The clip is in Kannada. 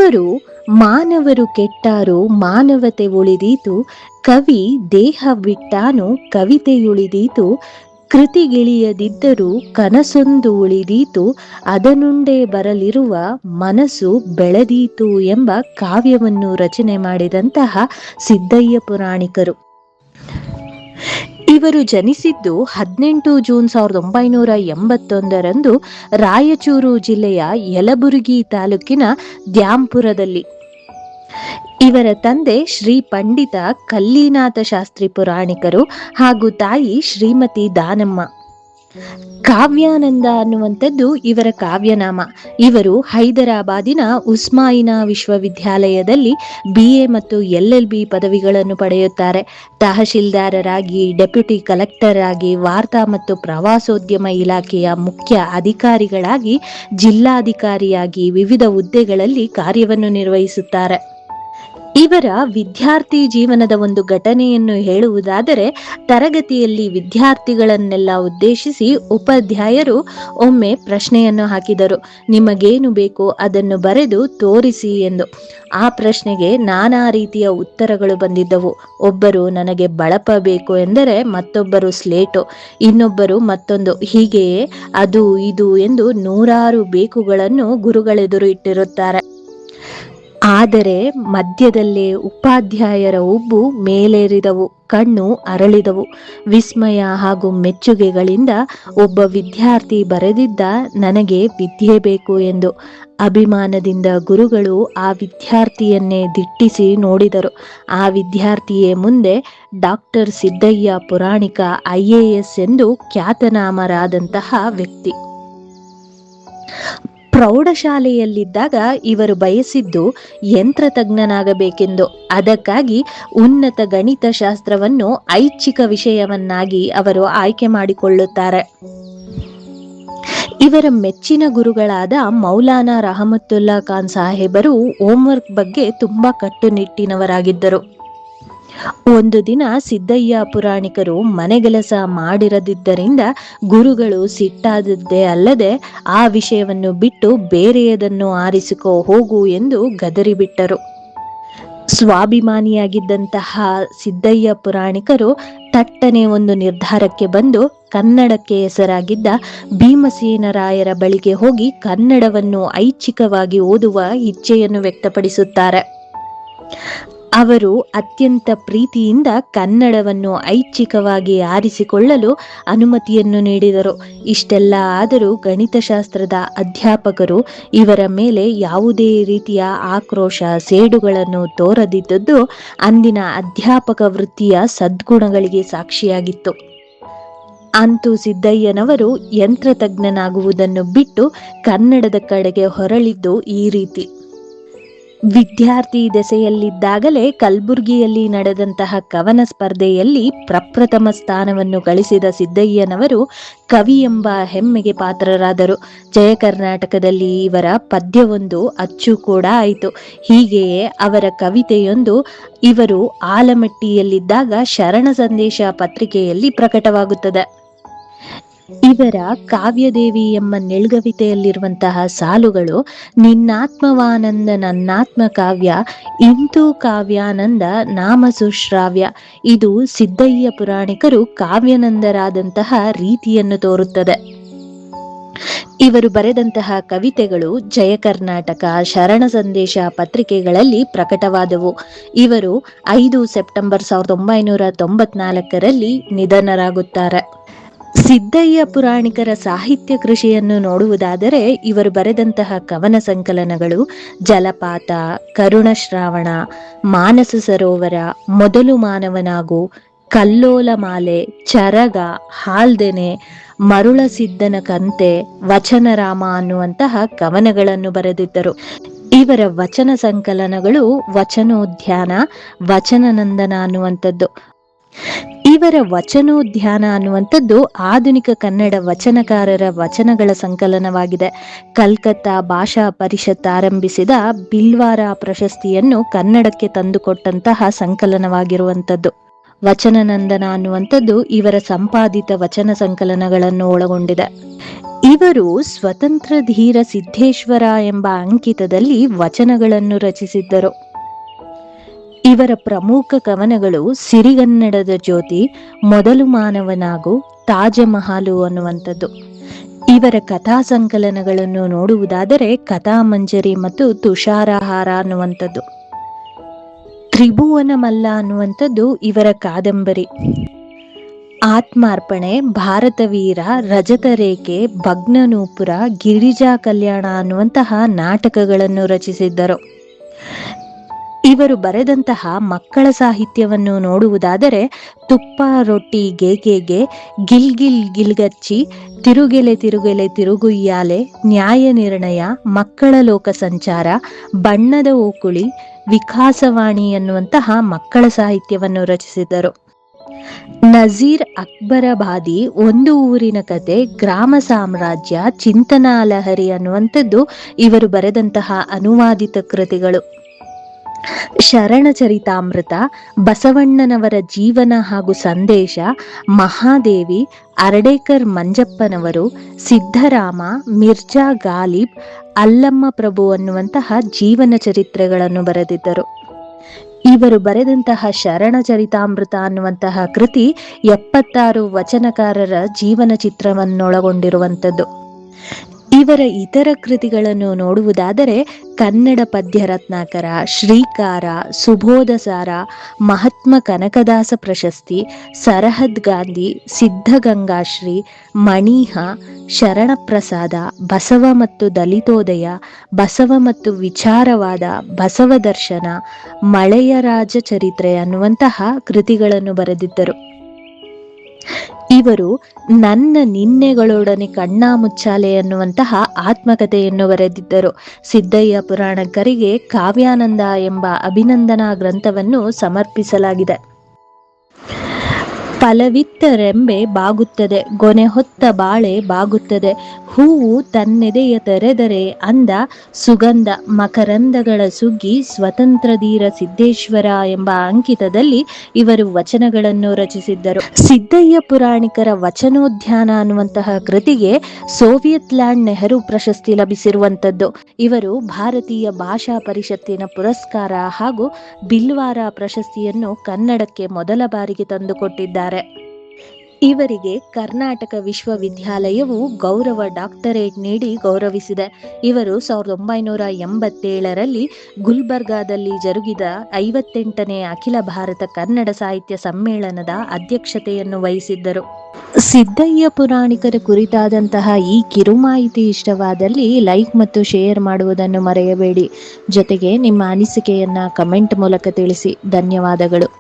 ಇವರು ಮಾನವರು ಕೆಟ್ಟಾರು ಮಾನವತೆ ಉಳಿದೀತು, ಕವಿ ದೇಹ ಬಿಟ್ಟಾನು ಕವಿತೆಯುಳಿದೀತು, ಕೃತಿಗಿಳಿಯದಿದ್ದರೂ ಕನಸೊಂದು ಉಳಿದೀತು, ಅದನುಂಡೇ ಬರಲಿರುವ ಮನಸ್ಸು ಬೆಳೆದೀತು ಎಂಬ ಕಾವ್ಯವನ್ನು ರಚನೆ ಮಾಡಿದಂತಹ ಸಿದ್ದಯ್ಯ ಪುರಾಣಿಕರು. ಇವರು ಜನಿಸಿದ್ದು 18 ಜೂನ್ 1981 ರಾಯಚೂರು ಜಿಲ್ಲೆಯ ಯಲಬುರ್ಗಿ ತಾಲೂಕಿನ ದ್ಯಾಂಪುರದಲ್ಲಿ. ಇವರ ತಂದೆ ಶ್ರೀ ಪಂಡಿತ ಕಲ್ಲಿನಾಥ ಶಾಸ್ತ್ರಿ ಪುರಾಣಿಕರು ಹಾಗೂ ತಾಯಿ ಶ್ರೀಮತಿ ದಾನಮ್ಮ. ಕಾವ್ಯಾನಂದ ಅನ್ನುವಂಥದ್ದು ಇವರ ಕಾವ್ಯನಾಮ. ಇವರು ಹೈದರಾಬಾದಿನ ಉಸ್ಮಾಯಿನಾ ವಿಶ್ವವಿದ್ಯಾಲಯದಲ್ಲಿ BA ಮತ್ತು LLB ಪದವಿಗಳನ್ನು ಪಡೆಯುತ್ತಾರೆ. ತಹಶೀಲ್ದಾರರಾಗಿ, ಡೆಪ್ಯೂಟಿ ಕಲೆಕ್ಟರ್ ಆಗಿ, ವಾರ್ತಾ ಮತ್ತು ಪ್ರವಾಸೋದ್ಯಮ ಇಲಾಖೆಯ ಮುಖ್ಯ ಅಧಿಕಾರಿಗಳಾಗಿ, ಜಿಲ್ಲಾಧಿಕಾರಿಯಾಗಿ ವಿವಿಧ ಹುದ್ದೆಗಳಲ್ಲಿ ಕಾರ್ಯವನ್ನು ನಿರ್ವಹಿಸುತ್ತಾರೆ. ಇವರ ವಿದ್ಯಾರ್ಥಿ ಜೀವನದ ಒಂದು ಘಟನೆಯನ್ನು ಹೇಳುವುದಾದರೆ, ತರಗತಿಯಲ್ಲಿ ವಿದ್ಯಾರ್ಥಿಗಳನ್ನೆಲ್ಲ ಉದ್ದೇಶಿಸಿ ಉಪಾಧ್ಯಾಯರು ಒಮ್ಮೆ ಪ್ರಶ್ನೆಯನ್ನು ಹಾಕಿದರು. ನಿಮಗೇನು ಬೇಕೋ ಅದನ್ನು ಬರೆದು ತೋರಿಸಿ ಎಂದು. ಆ ಪ್ರಶ್ನೆಗೆ ನಾನಾ ರೀತಿಯ ಉತ್ತರಗಳು ಬಂದಿದ್ದವು. ಒಬ್ಬರು ನನಗೆ ಬಳಪ ಬೇಕು ಎಂದರೆ, ಮತ್ತೊಬ್ಬರು ಸ್ಲೇಟು, ಇನ್ನೊಬ್ಬರು ಮತ್ತೊಂದು, ಹೀಗೆಯೇ ಅದು ಇದು ಎಂದು ನೂರಾರು ಬೇಕುಗಳನ್ನು ಗುರುಗಳೆದುರು ಇಟ್ಟಿರುತ್ತಾರೆ. ಆದರೆ ಮಧ್ಯದಲ್ಲೇ ಉಪಾಧ್ಯಾಯರ ಹುಬ್ಬು ಮೇಲೇರಿದವು, ಕಣ್ಣು ಅರಳಿದವು. ವಿಸ್ಮಯ ಹಾಗೂ ಮೆಚ್ಚುಗೆಗಳಿಂದ ಒಬ್ಬ ವಿದ್ಯಾರ್ಥಿ ಬರೆದಿದ್ದ, ನನಗೆ ವಿದ್ಯೆ ಬೇಕು ಎಂದು. ಅಭಿಮಾನದಿಂದ ಗುರುಗಳು ಆ ವಿದ್ಯಾರ್ಥಿಯನ್ನೇ ದಿಟ್ಟಿಸಿ ನೋಡಿದರು. ಆ ವಿದ್ಯಾರ್ಥಿಯೇ ಮುಂದೆ ಡಾಕ್ಟರ್ ಸಿದ್ದಯ್ಯ ಪುರಾಣಿಕ IAS ಎಂದು ಖ್ಯಾತನಾಮರಾದಂತಹ ವ್ಯಕ್ತಿ. ಪ್ರೌಢಶಾಲೆಯಲ್ಲಿದ್ದಾಗ ಇವರು ಬಯಸಿದ್ದು ಯಂತ್ರತಜ್ಞನಾಗಬೇಕೆಂದು. ಅದಕ್ಕಾಗಿ ಉನ್ನತ ಗಣಿತ ಶಾಸ್ತ್ರವನ್ನು ಐಚ್ಛಿಕ ವಿಷಯವನ್ನಾಗಿ ಅವರು ಆಯ್ಕೆ ಮಾಡಿಕೊಳ್ಳುತ್ತಾರೆ. ಇವರ ಮೆಚ್ಚಿನ ಗುರುಗಳಾದ ಮೌಲಾನಾ ರಹಮತುಲ್ಲಾ ಖಾನ್ ಸಾಹೇಬರು ಹೋಂವರ್ಕ್ ಬಗ್ಗೆ ತುಂಬಾ ಕಟ್ಟುನಿಟ್ಟಿನವರಾಗಿದ್ದರು. ಒಂದು ದಿನ ಸಿದ್ದಯ್ಯ ಪುರಾಣಿಕರು ಮನೆಗೆಲಸ ಮಾಡಿರದಿದ್ದರಿಂದ ಗುರುಗಳು ಸಿಟ್ಟಾದದ್ದೇ ಅಲ್ಲದೆ, ಆ ವಿಷಯವನ್ನು ಬಿಟ್ಟು ಬೇರೆಯದನ್ನು ಆರಿಸಿಕೋ ಹೋಗು ಎಂದು ಗದರಿಬಿಟ್ಟರು. ಸ್ವಾಭಿಮಾನಿಯಾಗಿದ್ದಂತಹ ಸಿದ್ದಯ್ಯ ಪುರಾಣಿಕರು ತಟ್ಟನೆ ಒಂದು ನಿರ್ಧಾರಕ್ಕೆ ಬಂದು, ಕನ್ನಡಕ್ಕೆ ಹೆಸರಾಗಿದ್ದ ಭೀಮಸೇನರಾಯರ ಬಳಿಗೆ ಹೋಗಿ ಕನ್ನಡವನ್ನು ಐಚ್ಛಿಕವಾಗಿ ಓದುವ ಇಚ್ಛೆಯನ್ನು ವ್ಯಕ್ತಪಡಿಸುತ್ತಾರೆ. ಅವರು ಅತ್ಯಂತ ಪ್ರೀತಿಯಿಂದ ಕನ್ನಡವನ್ನು ಐಚ್ಛಿಕವಾಗಿ ಆರಿಸಿಕೊಳ್ಳಲು ಅನುಮತಿಯನ್ನು ನೀಡಿದರು. ಇಷ್ಟೆಲ್ಲ ಆದರೂ ಗಣಿತಶಾಸ್ತ್ರದ ಅಧ್ಯಾಪಕರು ಇವರ ಮೇಲೆ ಯಾವುದೇ ರೀತಿಯ ಆಕ್ರೋಶ, ಸೇಡುಗಳನ್ನು ತೋರದಿದ್ದದ್ದು ಅಂದಿನ ಅಧ್ಯಾಪಕ ವೃತ್ತಿಯ ಸದ್ಗುಣಗಳಿಗೆ ಸಾಕ್ಷಿಯಾಗಿತ್ತು. ಅಂತೂ ಸಿದ್ದಯ್ಯನವರು ಯಂತ್ರತಜ್ಞನಾಗುವುದನ್ನು ಬಿಟ್ಟು ಕನ್ನಡದ ಕಡೆಗೆ ಹೊರಳಿದ್ದು ಈ ರೀತಿ. ವಿದ್ಯಾರ್ಥಿ ದೆಸೆಯಲ್ಲಿದ್ದಾಗಲೇ ಕಲಬುರ್ಗಿಯಲ್ಲಿ ನಡೆದಂತಹ ಕವನ ಸ್ಪರ್ಧೆಯಲ್ಲಿ ಪ್ರಪ್ರಥಮ ಸ್ಥಾನವನ್ನು ಗಳಿಸಿದ ಸಿದ್ದಯ್ಯನವರು ಕವಿ ಎಂಬ ಹೆಮ್ಮೆಗೆ ಪಾತ್ರರಾದರು. ಜಯ ಕರ್ನಾಟಕದಲ್ಲಿ ಇವರ ಪದ್ಯವೊಂದು ಅಚ್ಚು ಕೂಡ ಆಯಿತು. ಹೀಗೆಯೇ ಅವರ ಕವಿತೆಯೊಂದು ಇವರು ಆಲಮಟ್ಟಿಯಲ್ಲಿದ್ದಾಗ ಶರಣ ಸಂದೇಶ ಪತ್ರಿಕೆಯಲ್ಲಿ ಪ್ರಕಟವಾಗುತ್ತದೆ. ಇವರ ಕಾವ್ಯದೇವಿ ಎಂಬ ನಿಳ್ಗವಿತೆಯಲ್ಲಿರುವಂತಹ ಸಾಲುಗಳು, ನಿನ್ನಾತ್ಮವಾನಂದ ನನ್ನಾತ್ಮ ಕಾವ್ಯ, ಇಂತೂ ಕಾವ್ಯಾನಂದ ನಾಮ ಸುಶ್ರಾವ್ಯ. ಇದು ಸಿದ್ದಯ್ಯ ಪುರಾಣಿಕರು ಕಾವ್ಯನಂದರಾದಂತಹ ರೀತಿಯನ್ನು ತೋರುತ್ತದೆ. ಇವರು ಬರೆದಂತಹ ಕವಿತೆಗಳು ಜಯ ಕರ್ನಾಟಕ, ಶರಣ ಸಂದೇಶ ಪತ್ರಿಕೆಗಳಲ್ಲಿ ಪ್ರಕಟವಾದವು. ಇವರು 5 ಸೆಪ್ಟೆಂಬರ್ 1994 ನಿಧನರಾಗುತ್ತಾರೆ. ಸಿದ್ದಯ್ಯ ಪುರಾಣಿಕರ ಸಾಹಿತ್ಯ ಕೃಷಿಯನ್ನು ನೋಡುವುದಾದರೆ, ಇವರು ಬರೆದಂತಹ ಕವನ ಸಂಕಲನಗಳು ಜಲಪಾತ, ಕರುಣಶ್ರಾವಣ, ಮಾನಸ ಸರೋವರ, ಮೊದಲು ಮಾನವನಾಗು, ಕಲ್ಲೋಲಮಾಲೆ, ಚರಗ, ಹಾಲ್ದೆನೆ, ಮರುಳಸಿದ್ದನ ಕಂತೆ, ವಚನರಾಮ ಅನ್ನುವಂತಹ ಕವನಗಳನ್ನು ಬರೆದಿದ್ದರು. ಇವರ ವಚನ ಸಂಕಲನಗಳು ವಚನೋದ್ಯಾನ, ವಚನನಂದನ ಅನ್ನುವಂಥದ್ದು. ಇವರ ವಚನೋದ್ಯಾನ ಅನ್ನುವಂಥದ್ದು ಆಧುನಿಕ ಕನ್ನಡ ವಚನಕಾರರ ವಚನಗಳ ಸಂಕಲನವಾಗಿದೆ. ಕಲ್ಕತ್ತಾ ಭಾಷಾ ಪರಿಷತ್ ಆರಂಭಿಸಿದ ಬಿಲ್ವಾರ ಪ್ರಶಸ್ತಿಯನ್ನು ಕನ್ನಡಕ್ಕೆ ತಂದುಕೊಟ್ಟಂತಹ ಸಂಕಲನವಾಗಿರುವಂಥದ್ದು. ವಚನನಂದನ ಅನ್ನುವಂಥದ್ದು ಇವರ ಸಂಪಾದಿತ ವಚನ ಸಂಕಲನಗಳನ್ನು ಒಳಗೊಂಡಿದೆ. ಇವರು ಸ್ವತಂತ್ರ ಧೀರ ಸಿದ್ದೇಶ್ವರ ಎಂಬ ಅಂಕಿತದಲ್ಲಿ ವಚನಗಳನ್ನು ರಚಿಸಿದ್ದರು. ಇವರ ಪ್ರಮುಖ ಕವನಗಳು ಸಿರಿಗನ್ನಡದ ಜ್ಯೋತಿ, ಮೊದಲು ಮಾನವನಾಗು, ತಾಜಮಹಾಲು ಅನ್ನುವಂಥದ್ದು. ಇವರ ಕಥಾ ಸಂಕಲನಗಳನ್ನು ನೋಡುವುದಾದರೆ ಕಥಾಮಂಜರಿ ಮತ್ತು ತುಷಾರಹಾರ ಅನ್ನುವಂಥದ್ದು. ತ್ರಿಭುವನ ಮಲ್ಲ ಅನ್ನುವಂಥದ್ದು ಇವರ ಕಾದಂಬರಿ. ಆತ್ಮಾರ್ಪಣೆ, ಭಾರತವೀರ, ರಜತರೇಖೆ, ಭಗ್ನನೂಪುರ, ಗಿರಿಜಾ ಕಲ್ಯಾಣ ಅನ್ನುವಂತಹ ನಾಟಕಗಳನ್ನು ರಚಿಸಿದ್ದರು. ಇವರು ಬರೆದಂತಹ ಮಕ್ಕಳ ಸಾಹಿತ್ಯವನ್ನು ನೋಡುವುದಾದರೆ ತುಪ್ಪ ರೊಟ್ಟಿ ಗೇಗೆಗೆ, ಗಿಲ್ಗಿಲ್ ಗಿಲ್ಗಚ್ಚಿ, ತಿರುಗೆಲೆ ತಿರುಗೆಲೆ ತಿರುಗುಯ್ಯಾಲೆ, ನ್ಯಾಯ ನಿರ್ಣಯ, ಮಕ್ಕಳ ಲೋಕ ಸಂಚಾರ, ಬಣ್ಣದ ಓಕುಳಿ, ವಿಕಾಸವಾಣಿ ಎನ್ನುವಂತಹ ಮಕ್ಕಳ ಸಾಹಿತ್ಯವನ್ನು ರಚಿಸಿದರು. ನಜೀರ್ ಅಕ್ಬರಾಬಾದಿ, ಒಂದು ಊರಿನ ಕತೆ, ಗ್ರಾಮ ಸಾಮ್ರಾಜ್ಯ, ಚಿಂತನಾ ಲಹರಿ ಅನ್ನುವಂಥದ್ದು ಇವರು ಬರೆದಂತಹ ಅನುವಾದಿತ ಕೃತಿಗಳು. ಶರಣಚರಿತಾಮೃತ, ಬಸವಣ್ಣನವರ ಜೀವನ ಹಾಗೂ ಸಂದೇಶ, ಮಹಾದೇವಿ, ಅರ್ಡೇಕರ್ ಮಂಜಪ್ಪನವರು, ಸಿದ್ಧರಾಮ, ಮಿರ್ಜಾ ಗಾಲಿಬ್, ಅಲ್ಲಮ್ಮ ಪ್ರಭು ಅನ್ನುವಂತಹ ಜೀವನ ಚರಿತ್ರೆಗಳನ್ನು ಬರೆದಿದ್ದರು. ಇವರು ಬರೆದಂತಹ ಶರಣಚರಿತಾಮೃತ ಅನ್ನುವಂತಹ ಕೃತಿ 76 ವಚನಕಾರರ ಜೀವನ ಚಿತ್ರವನ್ನೊಳಗೊಂಡಿರುವಂಥದ್ದು. ಇವರ ಇತರ ಕೃತಿಗಳನ್ನು ನೋಡುವುದಾದರೆ ಕನ್ನಡ ಪದ್ಯ ರತ್ನಾಕರ, ಶ್ರೀಕಾರ, ಸುಬೋಧಸಾರ, ಮಹಾತ್ಮ ಕನಕದಾಸ ಪ್ರಶಸ್ತಿ, ಸರಹದ್ ಗಾಂಧಿ, ಸಿದ್ಧಗಂಗಾಶ್ರೀ, ಮಣೀಹ, ಶರಣಪ್ರಸಾದ, ಬಸವ ಮತ್ತು ದಲಿತೋದಯ, ಬಸವ ಮತ್ತು ವಿಚಾರವಾದ, ಬಸವ ದರ್ಶನ, ಮಳೆಯ ರಾಜ ಚರಿತ್ರೆ ಅನ್ನುವಂತಹ ಕೃತಿಗಳನ್ನು ಬರೆದಿದ್ದರು. ಇವರು ನನ್ನ ನಿನ್ನೆಗಳೊಡನೆ ಕಣ್ಣಾ ಮುಚ್ಚಾಲೆ ಎನ್ನುವಂತಹ ಆತ್ಮಕಥೆಯನ್ನು ಬರೆದಿದ್ದರು. ಸಿದ್ದಯ್ಯ ಪುರಾಣಿಕರಿಗೆ ಕಾವ್ಯಾನಂದ ಎಂಬ ಅಭಿನಂದನಾ ಗ್ರಂಥವನ್ನು ಸಮರ್ಪಿಸಲಾಗಿದೆ. ಫಲವಿತ್ತ ರೆಂಬೆ ಬಾಗುತ್ತದೆ, ಗೊನೆ ಹೊತ್ತ ಬಾಳೆ ಬಾಗುತ್ತದೆ, ಹೂವು ತನ್ನೆದೆಯ ತೆರೆದರೆ ಅಂದ, ಸುಗಂಧ ಮಕರಂದಗಳ ಸುಗ್ಗಿ, ಸ್ವತಂತ್ರ ಧೀರ ಸಿದ್ದೇಶ್ವರ ಎಂಬ ಅಂಕಿತದಲ್ಲಿ ಇವರು ವಚನಗಳನ್ನು ರಚಿಸಿದ್ದರು. ಸಿದ್ದಯ್ಯ ಪುರಾಣಿಕರ ವಚನೋದ್ಯಾನ ಅನ್ನುವಂತಹ ಕೃತಿಗೆ ಸೋವಿಯತ್ ಲ್ಯಾಂಡ್ ನೆಹರು ಪ್ರಶಸ್ತಿ ಲಭಿಸಿರುವಂಥದ್ದು. ಇವರು ಭಾರತೀಯ ಭಾಷಾ ಪರಿಷತ್ತಿನ ಪುರಸ್ಕಾರ ಹಾಗೂ ಬಿಲ್ವಾರ ಪ್ರಶಸ್ತಿಯನ್ನು ಕನ್ನಡಕ್ಕೆ ಮೊದಲ ಬಾರಿಗೆ ತಂದುಕೊಟ್ಟಿದ್ದಾರೆ. ಇವರಿಗೆ ಕರ್ನಾಟಕ ವಿಶ್ವವಿದ್ಯಾಲಯವು ಗೌರವ ಡಾಕ್ಟರೇಟ್ ನೀಡಿ ಗೌರವಿಸಿದೆ. ಇವರು 1987ರಲ್ಲಿ ಗುಲ್ಬರ್ಗಾದಲ್ಲಿ ಜರುಗಿದ 58ನೇ ಅಖಿಲ ಭಾರತ ಕನ್ನಡ ಸಾಹಿತ್ಯ ಸಮ್ಮೇಳನದ ಅಧ್ಯಕ್ಷತೆಯನ್ನು ವಹಿಸಿದ್ದರು. ಸಿದ್ದಯ್ಯ ಪುರಾಣಿಕರ ಕುರಿತಾದಂತಹ ಈ ಕಿರುಮಾಹಿತಿ ಇಷ್ಟವಾದಲ್ಲಿ ಲೈಕ್ ಮತ್ತು ಶೇರ್ ಮಾಡುವುದನ್ನು ಮರೆಯಬೇಡಿ. ಜೊತೆಗೆ ನಿಮ್ಮ ಅನಿಸಿಕೆಯನ್ನ ಕಮೆಂಟ್ ಮೂಲಕ ತಿಳಿಸಿ. ಧನ್ಯವಾದಗಳು.